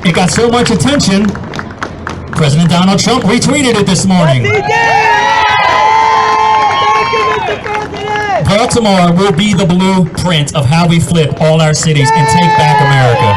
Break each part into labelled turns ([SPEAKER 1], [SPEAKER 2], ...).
[SPEAKER 1] It got so much attention, President Donald Trump retweeted it this morning.
[SPEAKER 2] Yes, he did! Thank you, Mr. President!
[SPEAKER 1] Baltimore will be the blueprint of how we flip all our cities and take back America.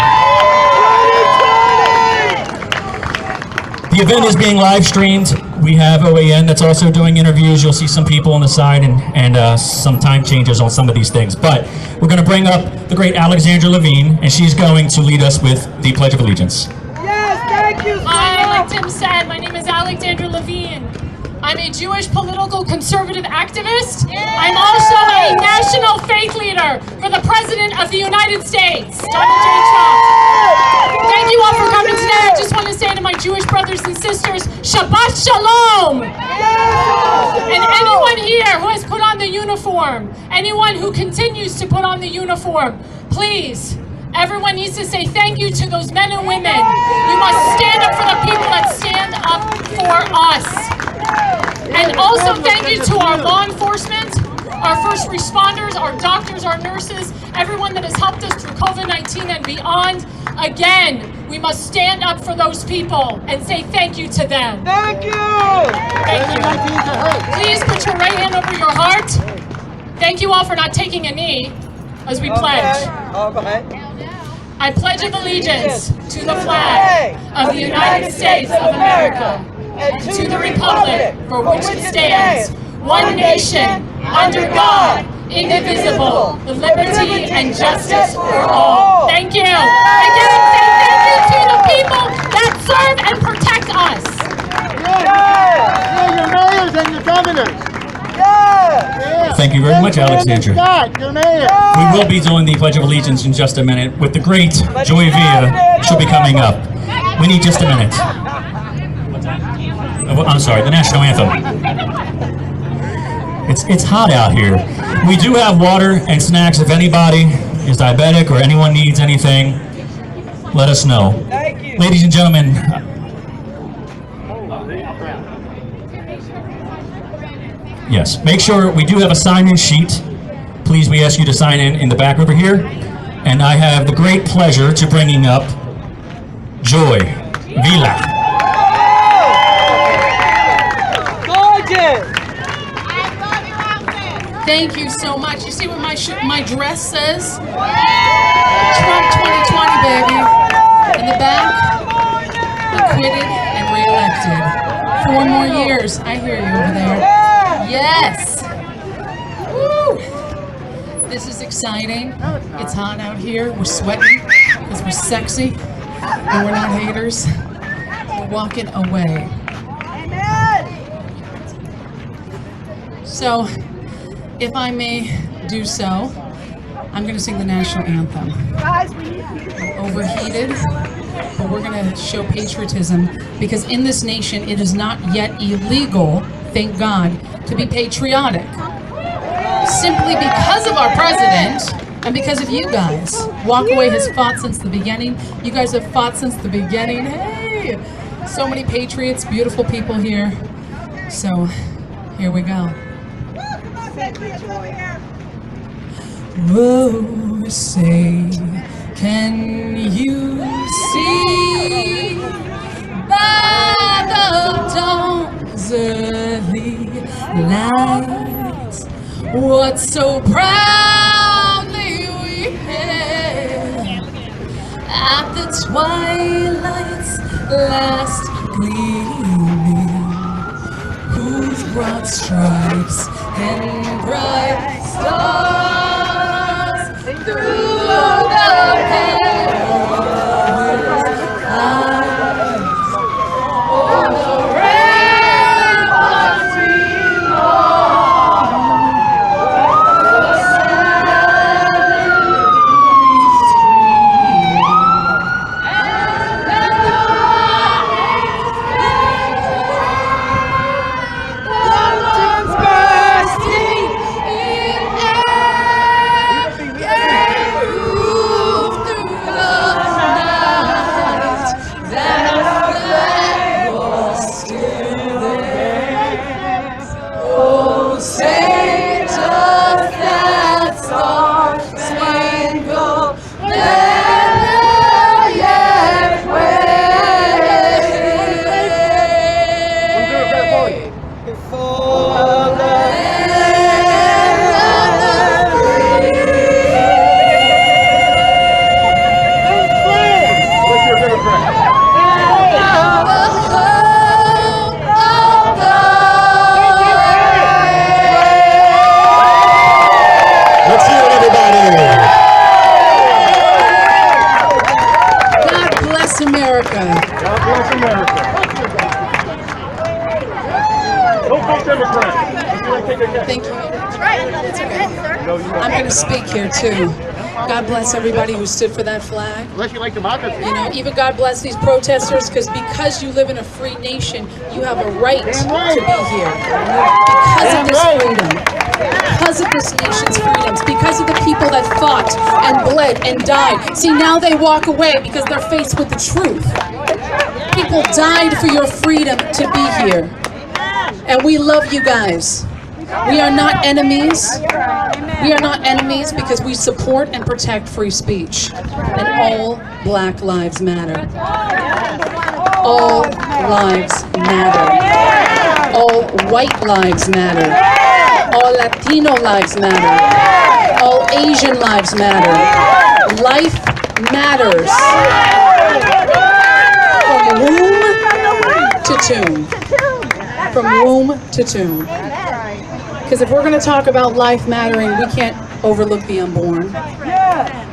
[SPEAKER 1] The event is being live streamed. We have OAN that's also doing interviews. You'll see some people on the side and some time changes on some of these things. But we're going to bring up the great Alexandra Levine, and she's going to lead us with the Pledge of Allegiance.
[SPEAKER 2] Yes, thank you, sir.
[SPEAKER 3] Hi, like Tim said, my name is Alexandra Levine. I'm a Jewish political conservative activist. I'm also a national faith leader for the President of the United States, Donald J. Trump. Thank you all for coming today. I just want to say to my Jewish brothers and sisters, Shabbat Shalom. And anyone here who has put on the uniform, anyone who continues to put on the uniform, please, everyone needs to say thank you to those men and women. You must stand up for the people that stand up for us. And also thank you to our law enforcement, our first responders, our doctors, our nurses, everyone that has helped us through COVID-19 and beyond. Again, we must stand up for those people and say thank you to them.
[SPEAKER 2] Thank you!
[SPEAKER 3] Thank you. Please put your right hand over your heart. Thank you all for not taking a knee as we pledge.
[SPEAKER 2] Okay.
[SPEAKER 3] I pledge allegiance to the flag of the United States of America and to the republic for which it stands, one nation, under God, indivisible, with liberty and justice for all. Thank you. Again, say thank you to the people that serve and protect us.
[SPEAKER 4] Your mayors and your governors.
[SPEAKER 1] Thank you very much, Alexandra.
[SPEAKER 4] Your mayor.
[SPEAKER 1] We will be doing the Pledge of Allegiance in just a minute with the great Joy Villa. She'll be coming up. We need just a minute. I'm sorry, the national anthem. It's hot out here. We do have water and snacks. If anybody is diabetic or anyone needs anything, let us know.
[SPEAKER 2] Thank you.
[SPEAKER 1] Ladies and gentlemen, yes, make sure we do have a sign-in sheet. Please, we ask you to sign in the back over here. And I have the great pleasure to bringing up Joy Villa.
[SPEAKER 3] Thank you so much. You see what my dress says? Trump 2020, baby. In the back, acquitted and reelected. 4 more years. I hear you over there. Yes. Woo. This is exciting. It's hot out here. We're sweating because we're sexy and we're not haters. We're walking away. So, if I may do so, I'm going to sing the national anthem. I'm overheated, but we're going to show patriotism because in this nation it is not yet illegal, thank God, to be patriotic. Simply because of our president and because of you guys. Walkaway has fought since the beginning. You guys have fought since the beginning. Hey! So many patriots, beautiful people here. So, here we go. Oh, say, can you see by the dawn's early light what so proudly we hailed at the twilight's last gleaming, whose broad stripes and bright stars through the perilous times on the ramparts we long, the seven stream, and the lights bursting in air.
[SPEAKER 5] Thank you. It's okay. I'm going to speak here too. God bless everybody who stood for that flag.
[SPEAKER 4] Unless you like democracy.
[SPEAKER 5] You know, even God bless these protesters, because you live in a free nation, you have a right to be here. Because of this freedom. Because of this nation's freedoms. Because of the people that fought and bled and died. See, now they walk away because they're faced with the truth. People died for your freedom to be here. And we love you guys. We are not enemies. We are not enemies because we support and protect free speech. And all Black lives matter. All lives matter. All white lives matter. All Latino lives matter. All Asian lives matter. Life matters. From womb to tomb. From womb to tomb. Because if we're going to talk about life mattering, we can't overlook the unborn.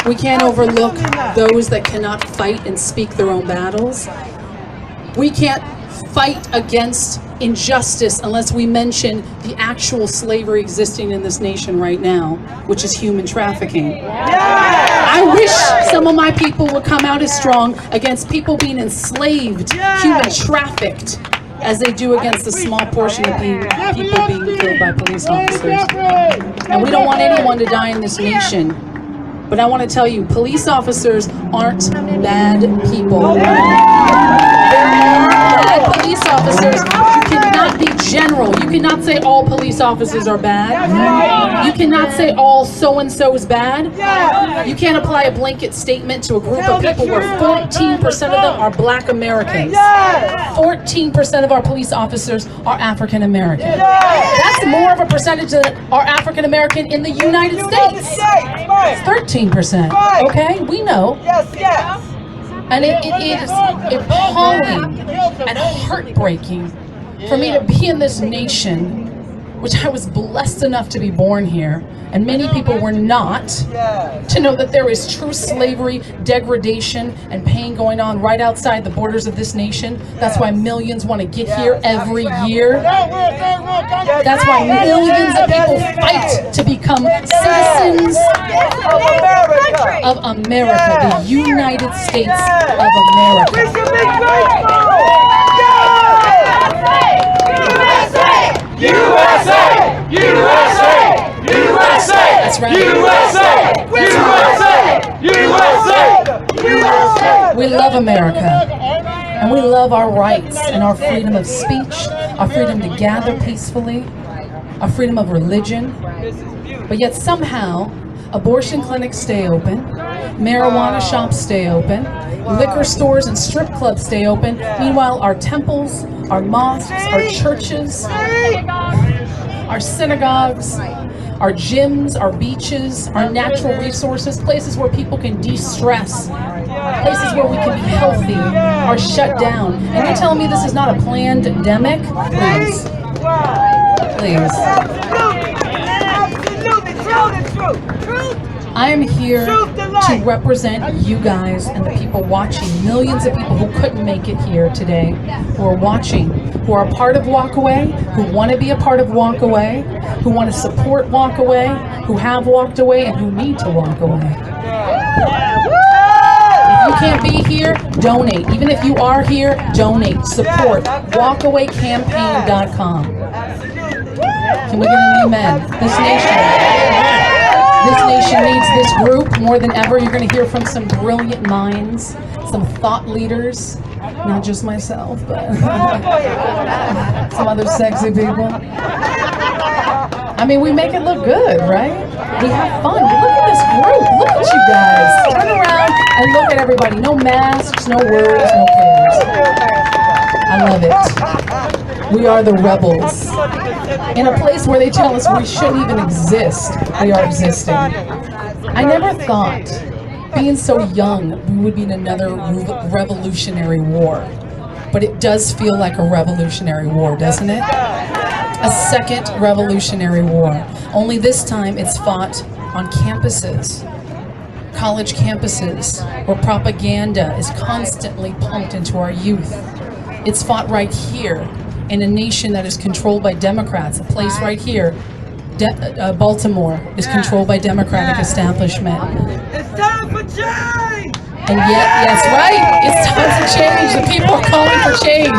[SPEAKER 5] We can't overlook those that cannot fight and speak their own battles. We can't fight against injustice unless we mention the actual slavery existing in this nation right now, which is human trafficking. I wish some of my people would come out as strong against people being enslaved, human trafficked, as they do against the small portion of people being killed by police officers. And we don't want anyone to die in this nation. But I want to tell you, police officers aren't bad people. There are bad police officers. You cannot be general. You cannot say all police officers are bad. You cannot say all so-and-so is bad. You can't apply a blanket statement to a group of people where 14% of them are Black Americans. 14% of our police officers are African American. That's more of a percentage that are African American in the United States. It's 13%. Okay, we know. And it is appalling and heartbreaking for me to be in this nation, which I was blessed enough to be born here, and many people were not, to know that there is true slavery, degradation, and pain going on right outside the borders of this nation. That's why millions want to get here every year. That's why millions of people fight to become citizens of America, the United States of America.
[SPEAKER 2] USA! USA! USA!
[SPEAKER 5] That's right.
[SPEAKER 2] USA! USA! USA! USA!
[SPEAKER 5] We love America, and we love our rights and our freedom of speech, our freedom to gather peacefully, our freedom of religion. But yet somehow, abortion clinics stay open, marijuana shops stay open, liquor stores and strip clubs stay open. Meanwhile, our temples, our mosques, our churches, our synagogues, our gyms, our beaches, our natural resources, places where people can de-stress, places where we can be healthy, are shut down. And you're telling me this is not a planned endemic? Please. Please. I am here to represent you guys and the people watching, millions of people who couldn't make it here today, who are watching, who are a part of Walkaway, who want to be a part of Walkaway, who want to support Walkaway, who have walked away, and who need to walk away. If you can't be here, donate. Even if you are here, donate, support. Walkawaycampaign.com. Can we get an amen? This nation needs this group more than ever. You're going to hear from some brilliant minds, some thought leaders, not just myself, but some other sexy people. I mean, we make it look good, right? We have fun. Look at this group. Look at you guys. Turn around and look at everybody. No masks, no words, no cares. I love it. We are the rebels. In a place where they tell us we shouldn't even exist, we are existing. I never thought, being so young, we would be in another revolutionary war. But it does feel like a revolutionary war, doesn't it? A second revolutionary war. Only this time it's fought on campuses, college campuses, where propaganda is constantly pumped into our youth. It's fought right here in a nation that is controlled by Democrats, a place right here Baltimore is controlled by Democratic establishment.
[SPEAKER 2] It's time for change!
[SPEAKER 5] And yet, that's right, it's time for change. The people are calling for change.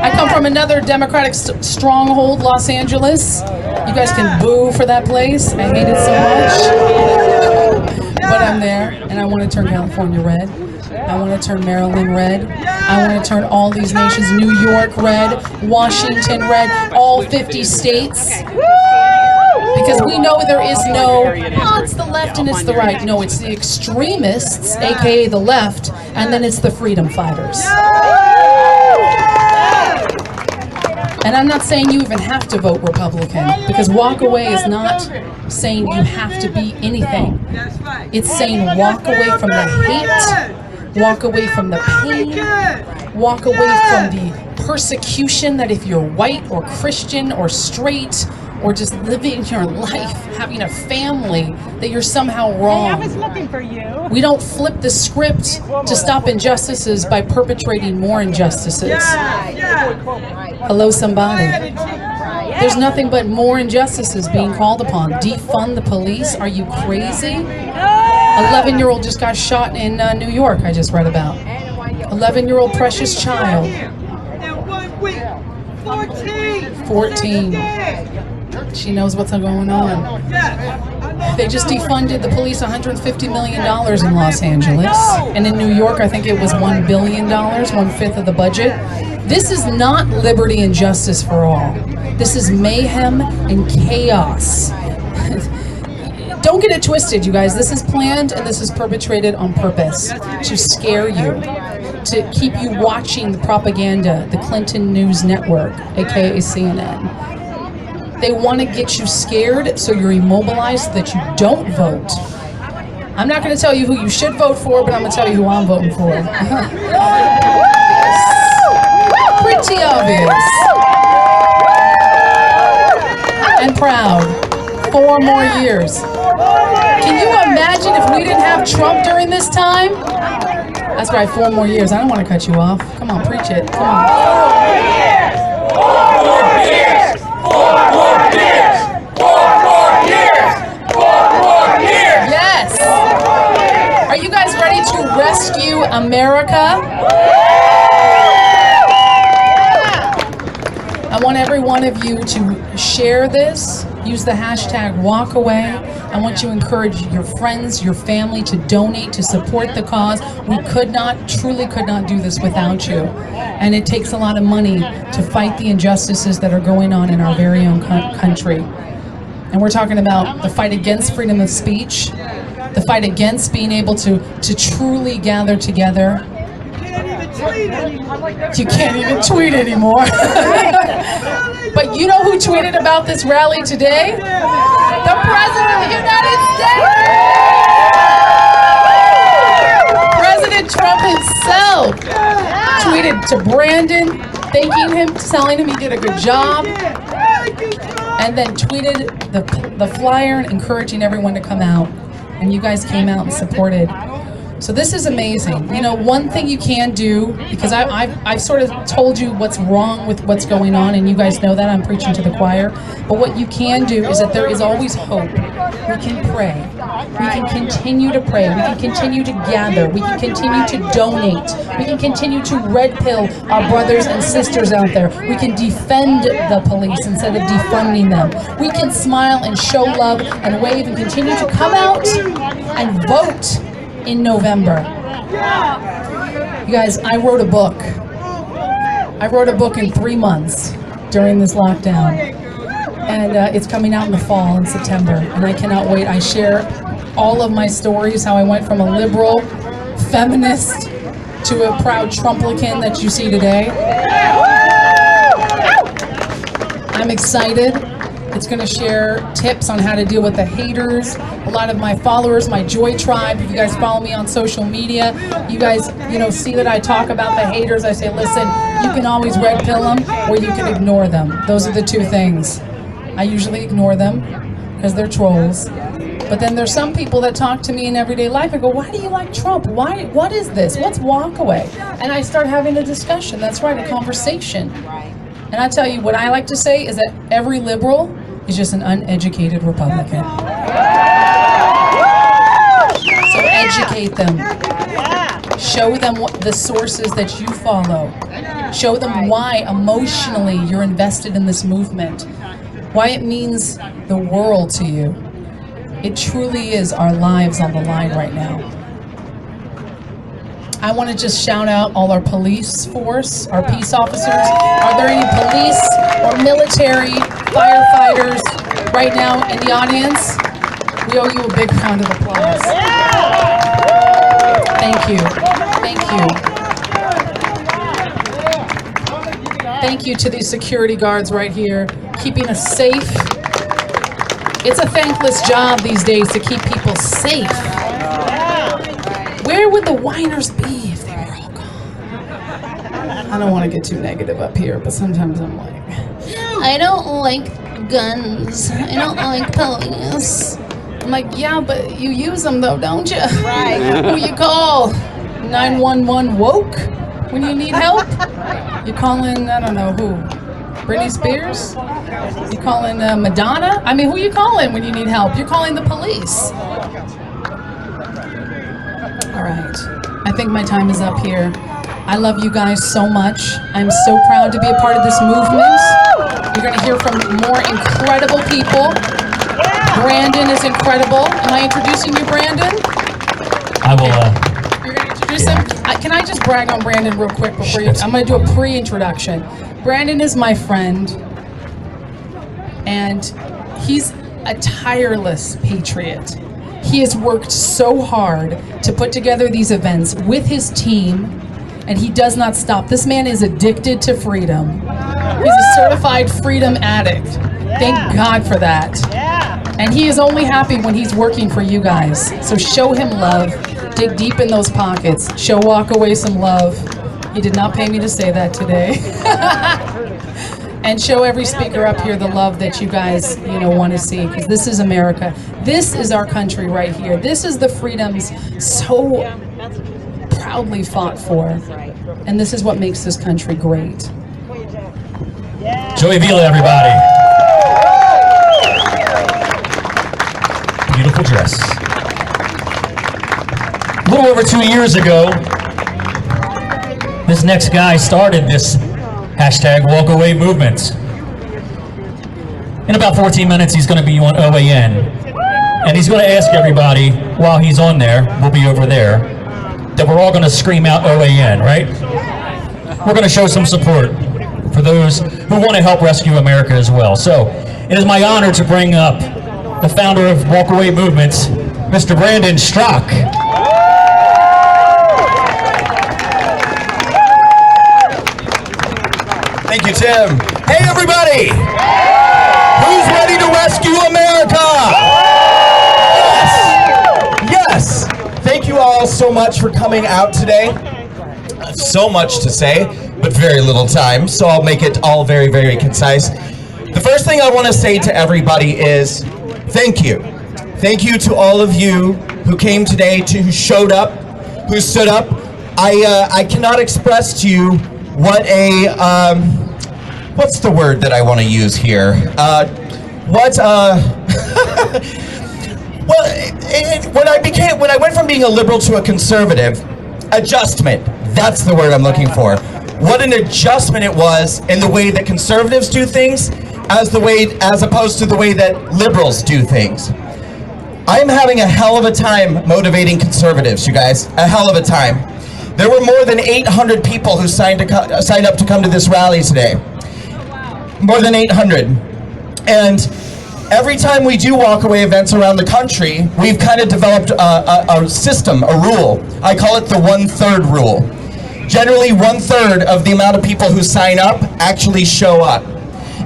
[SPEAKER 5] I come from another Democratic stronghold, Los Angeles. You guys can boo for that place. I hate it so much. But I'm there, and I want to turn California red. I want to turn Maryland red. I want to turn all these nations, New York red, Washington red, all 50 states. Because we know there is no, oh, it's the left and it's the right. No, it's the extremists, aka the left, and then it's the freedom fighters. And I'm not saying you even have to vote Republican, because Walkaway is not saying you have to be anything. It's saying walk away from the hate, walk away from the pain, walk away from the persecution that if you're white or Christian or straight or just living your life, having a family, that you're somehow wrong.
[SPEAKER 6] I was looking for you.
[SPEAKER 5] We don't flip the script to stop injustices by perpetrating more injustices. Hello, somebody. There's nothing but more injustices being called upon. Defund the police? Are you crazy? 11-year-old just got shot in New York, I just read about. 11-year-old precious child. 14. She knows what's going on. They just defunded the police $150 million in Los Angeles. And in New York, I think it was $1 billion, 1/5 of the budget. This is not liberty and justice for all. This is mayhem and chaos. Don't get it twisted, you guys. This is planned and this is perpetrated on purpose to scare you, to keep you watching the propaganda, the Clinton News Network, aka CNN. They want to get you scared so you're immobilized so that you don't vote. I'm not going to tell you who you should vote for, but I'm going to tell you who I'm voting for. Pretty obvious. And proud. 4 more years. Can you imagine if we didn't have Trump during this time? That's right, 4 more years. I don't want to cut you off. Come on, preach it. Come on.
[SPEAKER 2] 4 more years! 4 more years! 4 more years! 4 more years!
[SPEAKER 5] Yes! Are you guys ready to rescue America? I want every one of you to share this. Use the hashtag Walkaway. I want you to encourage your friends, your family to donate, to support the cause. We truly could not do this without you. And it takes a lot of money to fight the injustices that are going on in our very own country. And we're talking about the fight against freedom of speech, the fight against being able to truly gather together. You can't even tweet anymore. But you know who tweeted about this rally today? The President of the United States! President Trump himself tweeted to Brandon, thanking him, telling him he did a good job, and then tweeted the flyer and encouraging everyone to come out. And you guys came out and supported. So this is amazing. You know, one thing you can do, because I've sort of told you what's wrong with what's going on, and you guys know that, I'm preaching to the choir, but what you can do is that there is always hope. We can pray. We can continue to pray. We can continue to gather. We can continue to donate. We can continue to red pill our brothers and sisters out there. We can defend the police instead of defunding them. We can smile and show love and wave and continue to come out and vote in November. You guys, I wrote a book. I wrote a book in 3 months during this lockdown. And it's coming out in the fall, in September. And I cannot wait. I share all of my stories, how I went from a liberal feminist to a proud Trumplican that you see today. I'm excited. It's going to share tips on how to deal with the haters. A lot of my followers, my Joy Tribe, if you guys follow me on social media, you guys, see that I talk about the haters. I say, listen, you can always red pill them or you can ignore them. Those are the 2 things. I usually ignore them because they're trolls. But then there's some people that talk to me in everyday life. I go, why do you like Trump? What is this? What's Walkaway? And I start having a discussion. That's right, a conversation. And I tell you, what I like to say is that every liberal He's just an uneducated Republican. So educate them. Show them the sources that you follow. Show them why emotionally you're invested in this movement. Why it means the world to you. It truly is our lives on the line right now. I want to just shout out all our police force, our peace officers. Are there any police or military firefighters right now in the audience? We owe you a big round of applause. Thank you. Thank you. Thank you to these security guards right here, keeping us safe. It's a thankless job these days to keep people safe. Where would the whiners be if they were all gone? I don't want to get too negative up here, but sometimes I'm like, I don't like guns. I don't like police. I'm like, yeah, but you use them though, don't you? Right. Who you call? 911 woke when you need help? You calling, I don't know who? Britney Spears? You calling Madonna? I mean, who you calling when you need help? You're calling the police. All right. I think my time is up here. I love you guys so much. I'm so proud to be a part of this movement. You're going to hear from more incredible people. Brandon is incredible. Am I introducing you, Brandon?
[SPEAKER 1] I will,
[SPEAKER 5] You're going to introduce him? Can I just brag on Brandon real quick before you? I'm going to do a pre-introduction. Brandon is my friend, and he's a tireless patriot. He has worked so hard to put together these events with his team, and he does not stop. This man is addicted to freedom. He's a certified freedom addict. Thank God for that. And he is only happy when he's working for you guys. So show him love. Dig deep in those pockets. Show Walkaway some love. He did not pay me to say that today. And show every speaker up here the love that you guys, want to see, because this is America. This is our country right here. This is the freedoms so proudly fought for. And this is what makes this country great.
[SPEAKER 1] Joey Vila, everybody. Beautiful dress. A little over 2 years ago, this next guy started this hashtag Walkaway movement. In about 14 minutes, he's going to be on OAN. And he's going to ask everybody, while he's on there, we'll be over there, that we're all going to scream out OAN, right? We're going to show some support for those who want to help rescue America as well. So it is my honor to bring up the founder of Walkaway Movements, Mr. Brandon Strzok.
[SPEAKER 6] Thank you, Tim. Hey, everybody! Who's ready to rescue America? Yes! Thank you all so much for coming out today. So much to say, but very little time, so I'll make it all very, very concise. The first thing I want to say to everybody is thank you. Thank you to all of you who came today, who showed up, who stood up. I cannot express to you what a, what's the word that I want to use here? When I went from being a liberal to a conservative, adjustment, that's the word I'm looking for. What an adjustment it was in the way that conservatives do things as opposed to the way that liberals do things. I'm having a hell of a time motivating conservatives, you guys, a hell of a time. There were more than 800 people who signed up to come to this rally today. More than 800. And every time we do walkaway events around the country, we've kind of developed a system, a rule. I call it the 1/3 rule. Generally, 1/3 of the amount of people who sign up actually show up.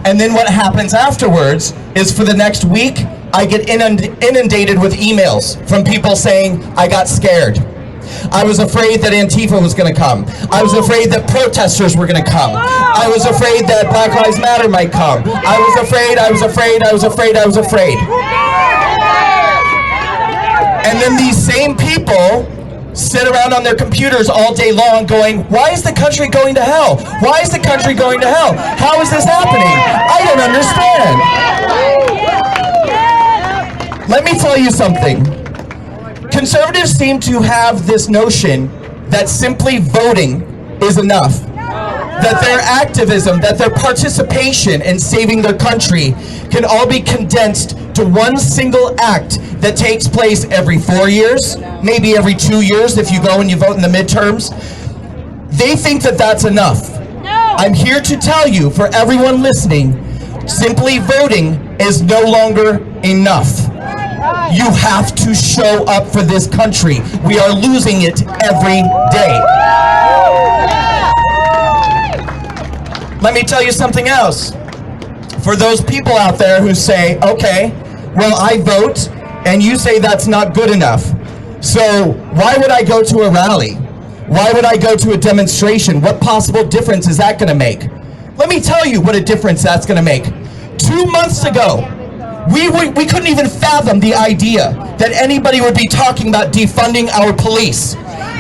[SPEAKER 6] And then what happens afterwards is for the next week, I get inundated with emails from people saying, I got scared. I was afraid that Antifa was going to come. I was afraid that protesters were going to come. I was afraid that Black Lives Matter might come. I was afraid. And then these same people sit around on their computers all day long going, why is the country going to hell? Why is the country going to hell? How is this happening? I don't understand. Let me tell you something. Conservatives seem to have this notion that simply voting is enough. That their activism, that their participation in saving their country can all be condensed to one single act that takes place every 4 years, maybe every 2 years if you go and you vote in the midterms. They think that that's enough. I'm here to tell you, for everyone listening, simply voting is no longer enough. You have to show up for this country. We are losing it every day. Let me tell you something else. For those people out there who say, okay, well, I vote, and you say that's not good enough. So why would I go to a rally? Why would I go to a demonstration? What possible difference is that going to make? Let me tell you what a difference that's going to make. 2 months ago, we couldn't even fathom the idea that anybody would be talking about defunding our police.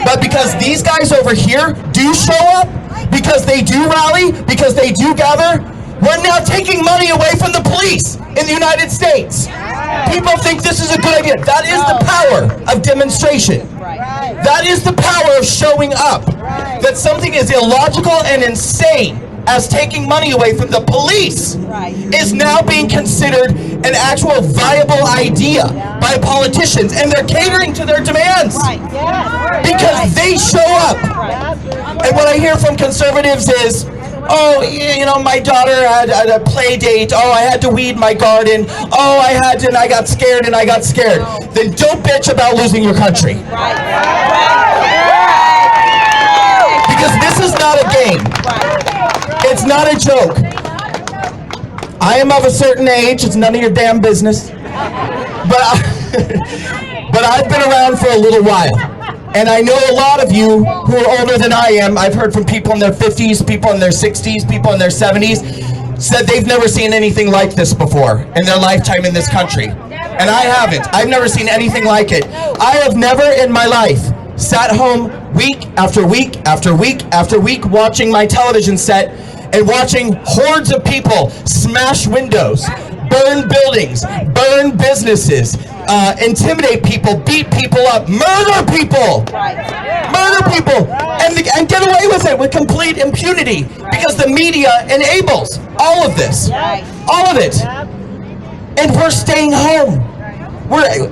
[SPEAKER 6] But because these guys over here do show up, because they do rally, because they do gather, we're now taking money away from the police in the United States. People think this is a good idea. That is the power of demonstration. That is the power of showing up. That something as illogical and insane as taking money away from the police is now being considered an actual viable idea by politicians, and they're catering to their demands because they show up. And what I hear from conservatives is, oh, you know, my daughter had a play date. Oh, I had to weed my garden. Oh, I had to, and I got scared, and I got scared. Then don't bitch about losing your country. Because this is not a game. It's not a joke. I am of a certain age. It's none of your damn business. But I've been around for a little while. And I know a lot of you who are older than I am. I've heard from people in their 50s, people in their 60s, people in their 70s, said they've never seen anything like this before in their lifetime in this country. And I haven't. I've never seen anything like it. I have never in my life sat home week after week after week after week watching my television set and watching hordes of people smash windows, burn buildings, burn businesses, intimidate people, beat people up, murder people, and get away with it with complete impunity because the media enables all of this, all of it. And we're staying home.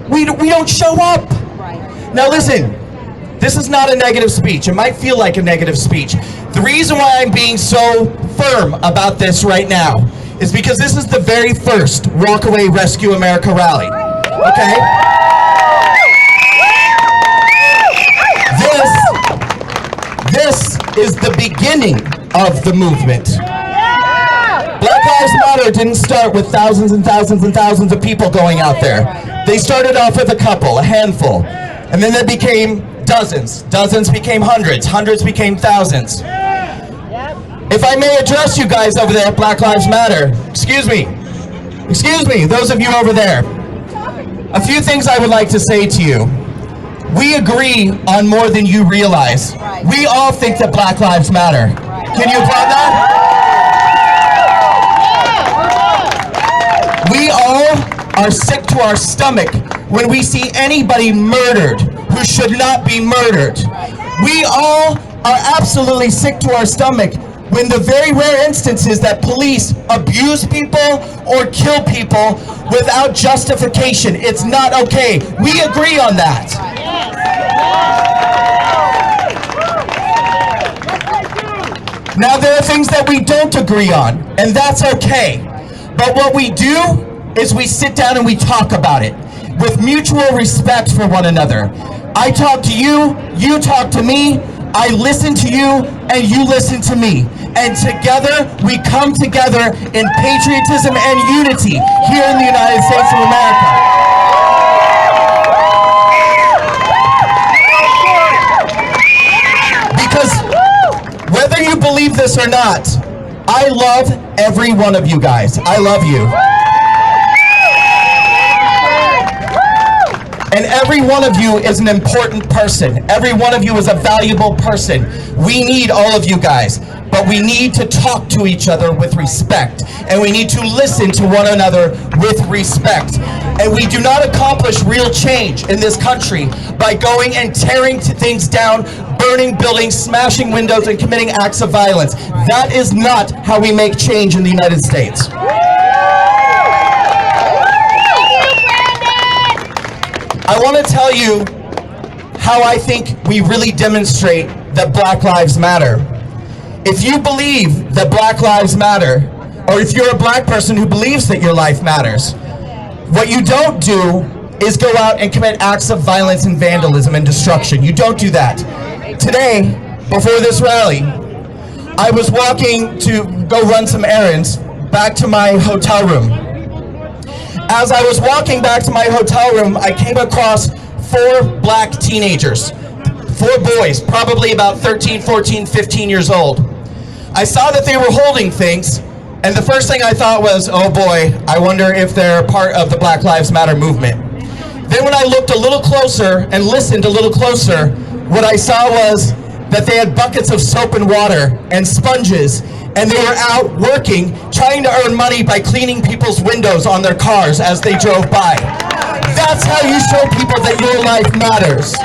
[SPEAKER 6] We don't show up. Now listen, this is not a negative speech. It might feel like a negative speech. The reason why I'm being so firm about this right now is because this is the very first Walkaway Rescue America rally. Okay? This is the beginning of the movement. Black Lives Matter didn't start with thousands and thousands and thousands of people going out there. They started off with a couple, a handful, and then they became dozens. Dozens became hundreds. Hundreds became thousands. If I may address you guys over there at Black Lives Matter, excuse me, those of you over there, a few things I would like to say to you. We agree on more than you realize. We all think that Black Lives Matter. Can you applaud that? We all are sick to our stomach when we see anybody murdered who should not be murdered. We all are absolutely sick to our stomach when the very rare instances that police abuse people or kill people without justification. It's not okay. We agree on that. Now there are things that we don't agree on, and that's okay. But what we do is we sit down and we talk about it with mutual respect for one another. I talk to you, you talk to me, I listen to you, and you listen to me. And together, we come together in patriotism and unity here in the United States of America. Because whether you believe this or not, I love every one of you guys. I love you. And every one of you is an important person. Every one of you is a valuable person. We need all of you guys. but we need to talk to each other with respect, and we need to listen to one another with respect. And we do not accomplish real change in this country by going and tearing things down, burning buildings, smashing windows, and committing acts of violence. That is not how we make change in the United States. I want to tell you how I think we really demonstrate that Black Lives Matter. If you believe that Black Lives Matter, or if you're a black person who believes that your life matters, what you don't do is go out and commit acts of violence and vandalism and destruction. You don't do that. Today, before this rally, I was walking to go run some errands back to my hotel room. As I was walking back to my hotel room, I came across 4 black teenagers, 4 boys, probably about 13, 14, 15 years old. I saw that they were holding things, and the first thing I thought was, oh boy, I wonder if they're part of the Black Lives Matter movement. Then when I looked a little closer and listened a little closer, what I saw was that they had buckets of soap and water and sponges, and they were out working, trying to earn money by cleaning people's windows on their cars as they drove by. That's how you show people that your life matters.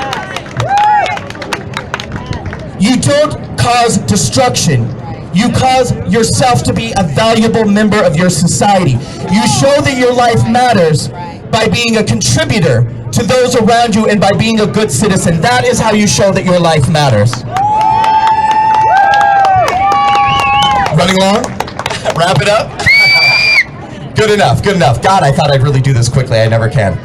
[SPEAKER 6] You don't cause destruction. You cause yourself to be a valuable member of your society. You show that your life matters by being a contributor to those around you and by being a good citizen. That is how you show that your life matters. Running long? Wrap it up? Good enough, good enough. God, I thought I'd really do this quickly. I never can.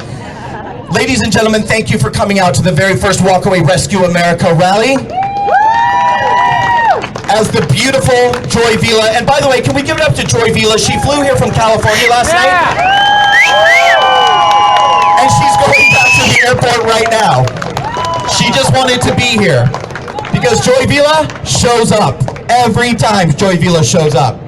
[SPEAKER 6] Ladies and gentlemen, thank you for coming out to the very first Walkaway Rescue America rally. As the beautiful Joy Vila, and by the way, can we give it up to Joy Vila? She flew here from California last night. And she's going back to the airport right now. She just wanted to be here because Joy Vila shows up every time Joy Vila shows up.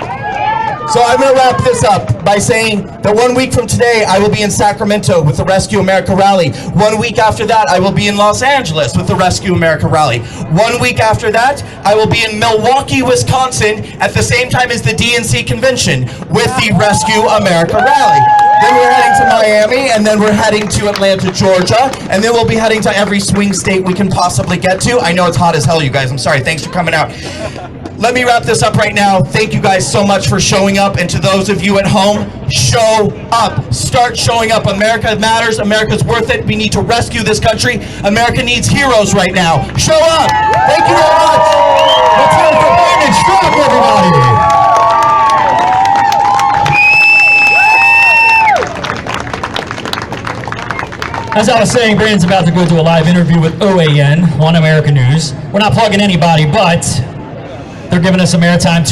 [SPEAKER 6] So I'm going to wrap this up by saying that 1 week from today, I will be in Sacramento with the Rescue America Rally. 1 week after that, I will be in Los Angeles with the Rescue America Rally. 1 week after that, I will be in Milwaukee, Wisconsin at the same time as the DNC convention with the Rescue America Rally. Then we're heading to Miami, and then we're heading to Atlanta, Georgia, and then we'll be heading to every swing state we can possibly get to. I know it's hot as hell, you guys. I'm sorry. Thanks for coming out. Let me wrap this up right now. Thank you guys so much for showing up, and to those of you at home, show up. Start showing up. America matters. America's worth it. We need to rescue this country. America needs heroes right now. Show up. Thank you very much. Let's hear it for Brandon Strzok, everybody.
[SPEAKER 1] As I was saying, Brandon's about to go to a live interview with OAN, One America News. We're not plugging anybody, but they're giving us some airtime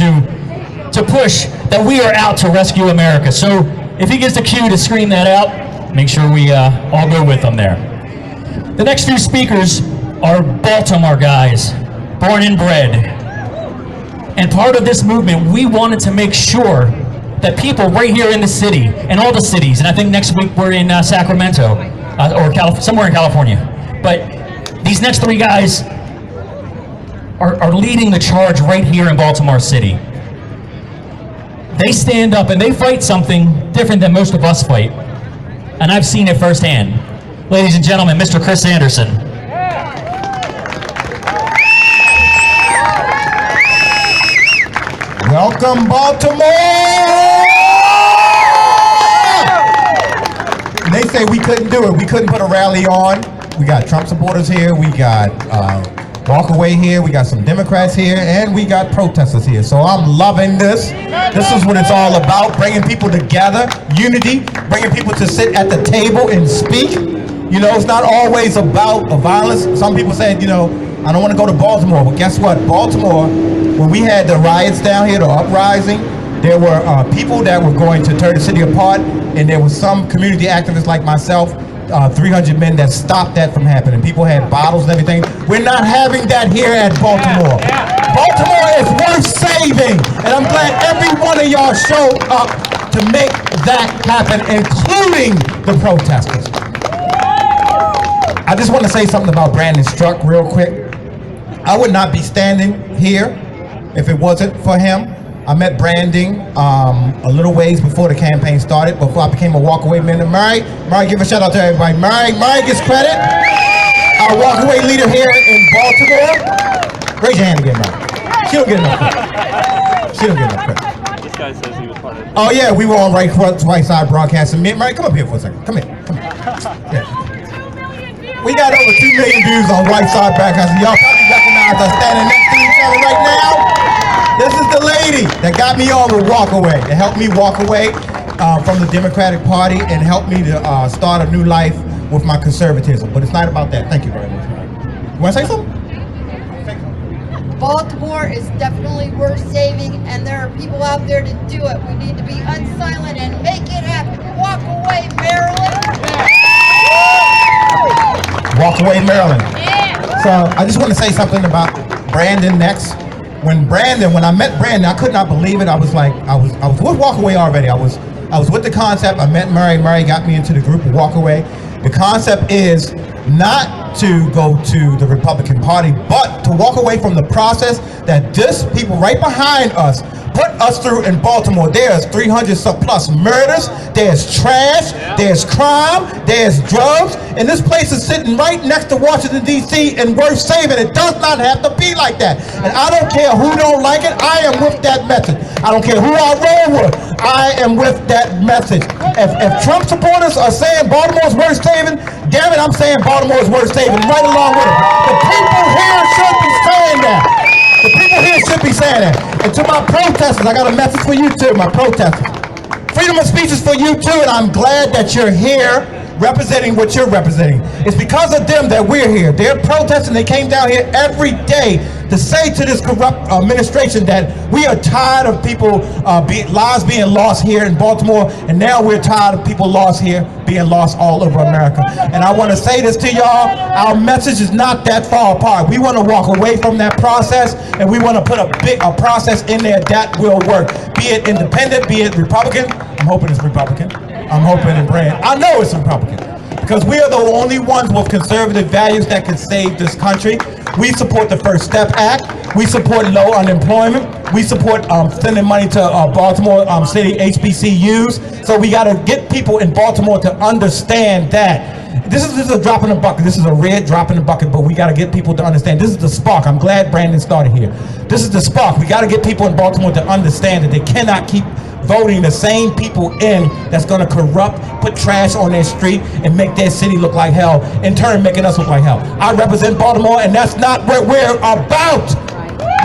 [SPEAKER 1] to push that we are out to rescue America. So if he gets the cue to scream that out, make sure we all go with him there. The next few speakers are Baltimore guys, born and bred. And part of this movement, we wanted to make sure that people right here in the city, and all the cities, and I think next week we're in Sacramento, or somewhere in California. But these next 3 guys are leading the charge right here in Baltimore City. They stand up and they fight something different than most of us fight. And I've seen it firsthand. Ladies and gentlemen, Mr. Chris Anderson.
[SPEAKER 7] Welcome, Baltimore! They say we couldn't do it. We couldn't put a rally on. We got Trump supporters here. We got Walkaway here. We got some Democrats here. And we got protesters here. So I'm loving this. This is what it's all about. Bringing people together. Unity. Bringing people to sit at the table and speak. You know, it's not always about violence. Some people said, you know, I don't want to go to Baltimore. But guess what? Baltimore, when we had the riots down here, the uprising, there were people that were going to tear the city apart, and there was some community activists like myself, 300 men that stopped that from happening. People had bottles and everything. We're not having that here at Baltimore. Baltimore is worth saving, and I'm glad every one of y'all showed up to make that happen, including the protesters. I just want to say something about Brandon Strzok real quick. I would not be standing here if it wasn't for him. I met Branding a little ways before the campaign started, before I became a Walkaway member. Murray, give a shout out to everybody. Murray gets credit. Our Walkaway leader here in Baltimore. Raise your hand again, Murray. She don't get enough credit. She don't get enough credit.
[SPEAKER 8] This guy says he was part of it.
[SPEAKER 7] Oh yeah, we were on right side broadcasting. Murray, come up here for a second. Come here. Yeah. We got over 2 million views on right side broadcasting. Y'all probably recognize us standing next to each other right now. This is the lady that got me on with Walkaway, that helped me walk away from the Democratic Party and helped me to start a new life with my conservatism. But it's not about that. Thank you very much. You want to say something?
[SPEAKER 9] Baltimore is definitely worth saving, and there are people out there to do it. We need to be unsilent and make it happen. Walk away, Maryland!
[SPEAKER 7] Walk away, Maryland. So I just want to say something about Brandon next. When I met Brandon, I could not believe it. I was with Walkaway already. I was with the concept. I met Murray. Murray got me into the group of Walkaway. The concept is not to go to the Republican Party, but to walk away from the process that this people right behind us put us through in Baltimore. There's 300 plus murders, there's trash, there's crime, there's drugs, and this place is sitting right next to Washington, D.C. and worth saving. It does not have to be like that. And I don't care who don't like it, I am with that message. I don't care who I roll with, I am with that message. If Trump supporters are saying Baltimore's worth saving, damn it, I'm saying Baltimore's worth saving right along with it. The people here should be saying that. The people here should be saying that. And to my protesters, I got a message for you too, my protesters. Freedom of speech is for you too, and I'm glad that you're here representing what you're representing. It's because of them that we're here. They're protesting. They came down here every day to say to this corrupt administration that we are tired of people, lives being lost here in Baltimore, and now we're tired of people lost here being lost all over America. And I want to say this to y'all, our message is not that far apart. We want to walk away from that process, and we want to put a process in there that will work. Be it independent, be it Republican. I'm hoping it's Republican. I'm hoping and praying. I know it's Republican, because we are the only ones with conservative values that can save this country. We support the First Step Act. We support low unemployment. We support sending money to Baltimore City HBCUs. So we got to get people in Baltimore to understand that this is a drop in the bucket. This is a red drop in the bucket, but we got to get people to understand. This is the spark. I'm glad Brandon started here. This is the spark. We got to get people in Baltimore to understand that they cannot keep voting the same people in that's going to corrupt, put trash on their street, and make their city look like hell, in turn making us look like hell. I represent Baltimore, and that's not what we're about.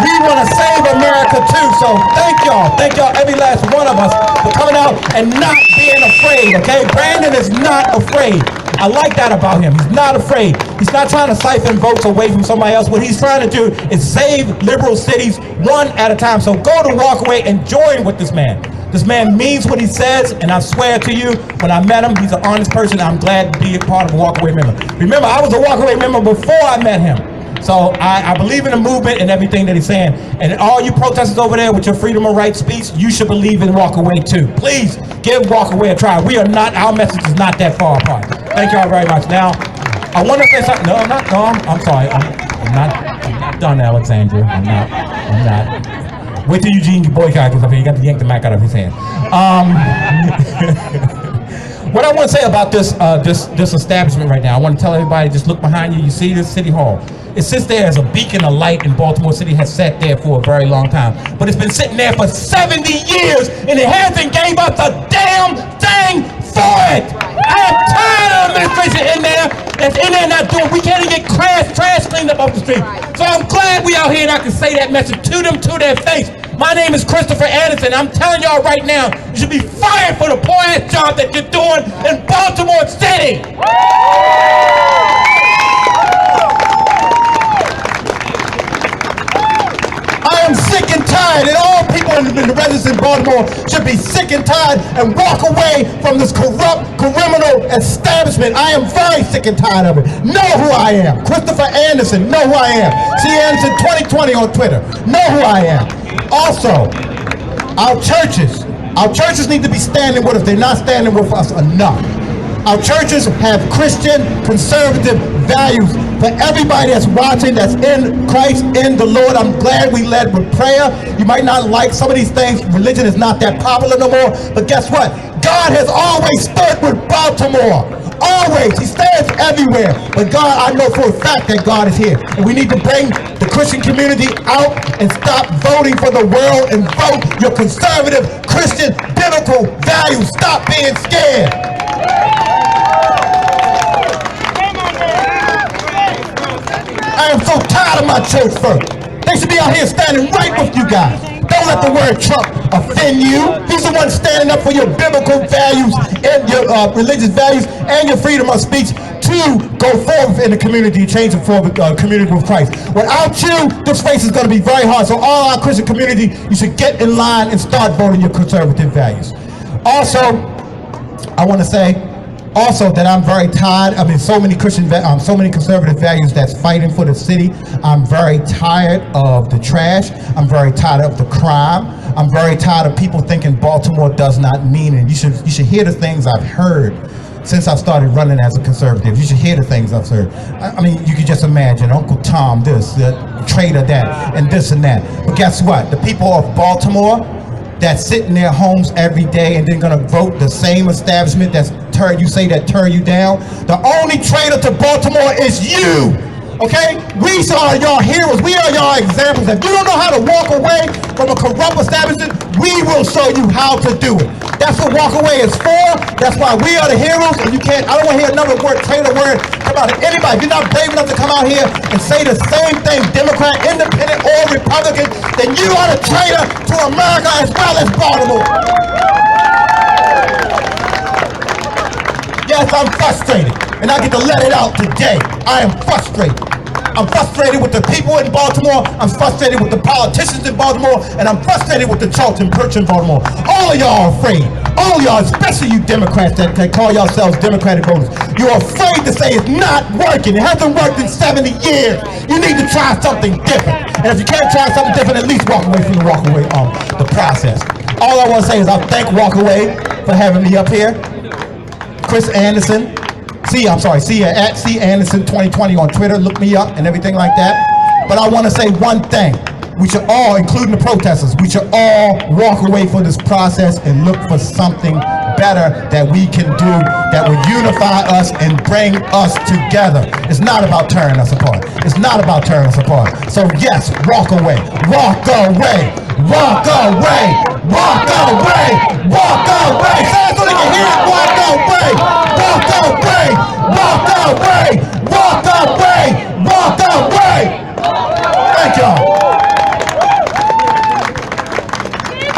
[SPEAKER 7] We want to save America too, so thank y'all, every last one of us, for coming out and not being afraid, okay? Brandon is not afraid. I like that about him. He's not afraid. He's not trying to siphon votes away from somebody else. What he's trying to do is save liberal cities one at a time. So go to Walkaway and join with this man. This man means what he says, and I swear to you, when I met him, he's an honest person. I'm glad to be a part of a Walkaway member. Remember, I was a Walkaway member before I met him. So I believe in the movement and everything that he's saying. And all you protesters over there with your freedom of right speech, you should believe in Walkaway too. Please give Walkaway a try. We are not, our message is not that far apart. Thank y'all very much. Now, I want to say something. No, I'm not. No, I'm sorry. I'm not done, Alexandra. I'm not. Wait till Eugene boycott gets up here. You got to yank the mic out of his hand. What I want to say about this establishment right now, I want to tell everybody, just look behind you. You see this City Hall. It sits there as a beacon of light, and Baltimore City has sat there for a very long time. But it's been sitting there for 70 years, and it hasn't gave us a damn thing for it. I am tired of administration in there that's in there not doing. We can't even get trash cleaned up off the street. So I'm glad we out here and I can say that message to them to their face. My name is Christopher Anderson. I'm telling y'all right now, you should be fired for the poor ass job that you're doing in Baltimore City. I am sick and tired, and all people in the residents in Baltimore should be sick and tired and walk away from this corrupt, criminal establishment. I am very sick and tired of it. Know who I am. Christopher Anderson, know who I am. C. Anderson 2020 on Twitter. Know who I am. Also, our churches need to be standing with us. They're not standing with us enough. Our churches have Christian conservative values. For everybody that's watching, that's in Christ, in the Lord, I'm glad we led with prayer. You might not like some of these things. Religion is not that popular no more. But guess what? God has always stood with Baltimore. Always. He stands everywhere. But God, I know for a fact that God is here. And we need to bring the Christian community out and stop voting for the world and vote your conservative, Christian, biblical values. Stop being scared. I am so tired of my church folk. They should be out here standing right with you guys. Don't let the word Trump offend you. He's the one standing up for your biblical values and your religious values and your freedom of speech to go forward in the community, change the community with Christ. Without you, this race is going to be very hard. So all our Christian community, you should get in line and start voting your conservative values. Also, I want to say also that I'm very tired. I mean, so many so many conservative values that's fighting for the city. I'm very tired of the trash. I'm very tired of the crime. I'm very tired of people thinking Baltimore does not mean it. You should hear the things I've heard since I started running as a conservative. You should hear the things I've heard. I mean, you could just imagine Uncle Tom this, Trader that, and this and that. But guess what? The people of Baltimore that sit in their homes every day and then gonna vote the same establishment that tear you down. The only traitor to Baltimore is you. Okay? We are your heroes. We are your examples. If you don't know how to walk away from a corrupt establishment, we will show you how to do it. That's what Walkaway is for. That's why we are the heroes. And you can't, I don't want to hear another word, traitor word, come out of anybody. If you're not brave enough to come out here and say the same thing, Democrat, Independent, or Republican, then you are the traitor to America as well as Baltimore. Yes, I'm frustrated, and I get to let it out today. I am frustrated. I'm frustrated with the people in Baltimore. I'm frustrated with the politicians in Baltimore, and I'm frustrated with the church in Baltimore. All of y'all are afraid. All of y'all, especially you Democrats that call yourselves Democratic voters, you're afraid to say it's not working. It hasn't worked in 70 years. You need to try something different. And if you can't try something different, at least walk away from the process. All I want to say is I thank Walkaway for having me up here. Chris Anderson, at C Anderson 2020 on Twitter. Look me up and everything like that. But I want to say one thing. We should all, including the protesters, we should all walk away from this process and look for something better that we can do that will unify us and bring us together. It's not about tearing us apart. It's not about tearing us apart. So yes, walk away. Walk away. Walk away. Walk away. Walk away. Say it so they can hear it. Walk away. Walk away. Walk away. Walk away. Walk away. Thank y'all.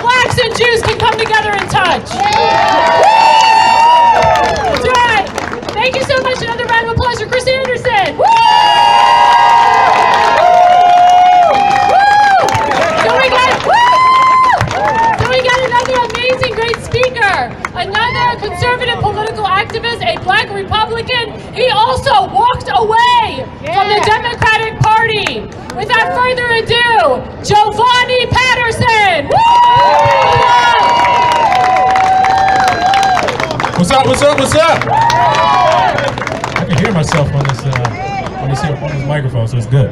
[SPEAKER 3] Blacks and Jews can come together and touch. That's right. Thank you so much. Another round of applause for Chris Anderson. Woo! So we got another amazing, great speaker. Another conservative political activist, a black Republican. He also walked away from the Democratic Party. Without further ado, Jovani Patterson.
[SPEAKER 8] What's up? What's up? What's up? I can hear myself on this microphone, so it's good.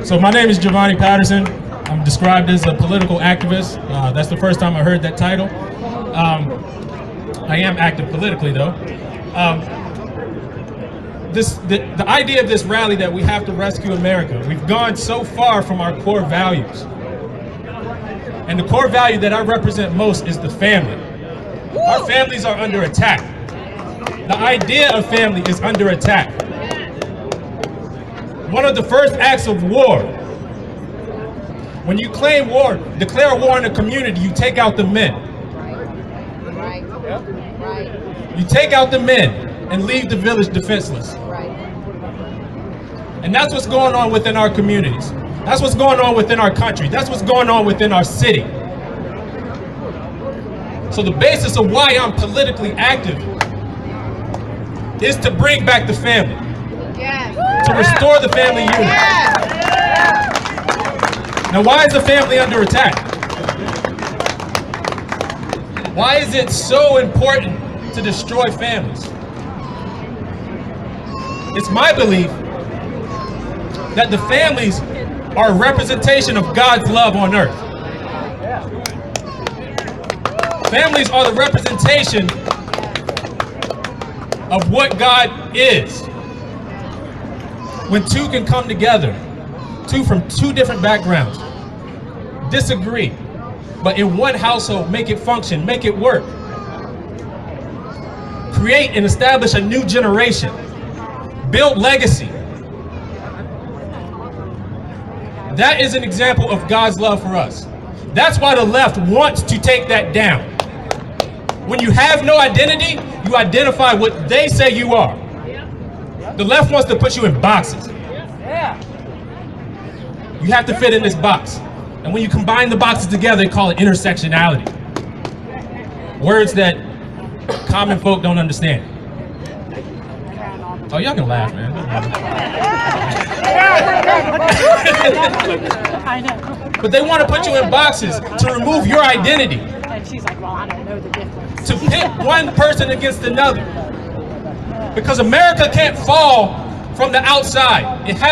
[SPEAKER 8] So my name is Jovani Patterson. I'm described as a political activist. That's the first time I heard that title. I am active politically, though. The idea of this rally that we have to rescue America. We've gone so far from our core values. And the core value that I represent most is the family. Our families are under attack. The idea of family is under attack. One of the first acts of war, when you claim war, declare war in a community, you take out the men. You take out the men and leave the village defenseless. And that's what's going on within our communities. That's what's going on within our country. That's what's going on within our city. So the basis of why I'm politically active is to bring back the family. To restore the family unit. Now, why is the family under attack? Why is it so important to destroy families. It's my belief that the families are a representation of God's love on earth. Families are the representation of what God is. When two can come together, two from two different backgrounds, disagree, but in one household, make it function, make it work. Create and establish a new generation. Build legacy. That is an example of God's love for us. That's why the left wants to take that down. When you have no identity, you identify what they say you are. The left wants to put you in boxes. You have to fit in this box. And when you combine the boxes together, they call it intersectionality. Words that common folk don't understand. Oh, y'all can laugh, man.
[SPEAKER 10] I know.
[SPEAKER 8] But they want to put you in boxes to remove your identity.
[SPEAKER 10] And she's like, well, I don't know the difference.
[SPEAKER 8] To pit one person against another. Because America can't fall from the outside. It has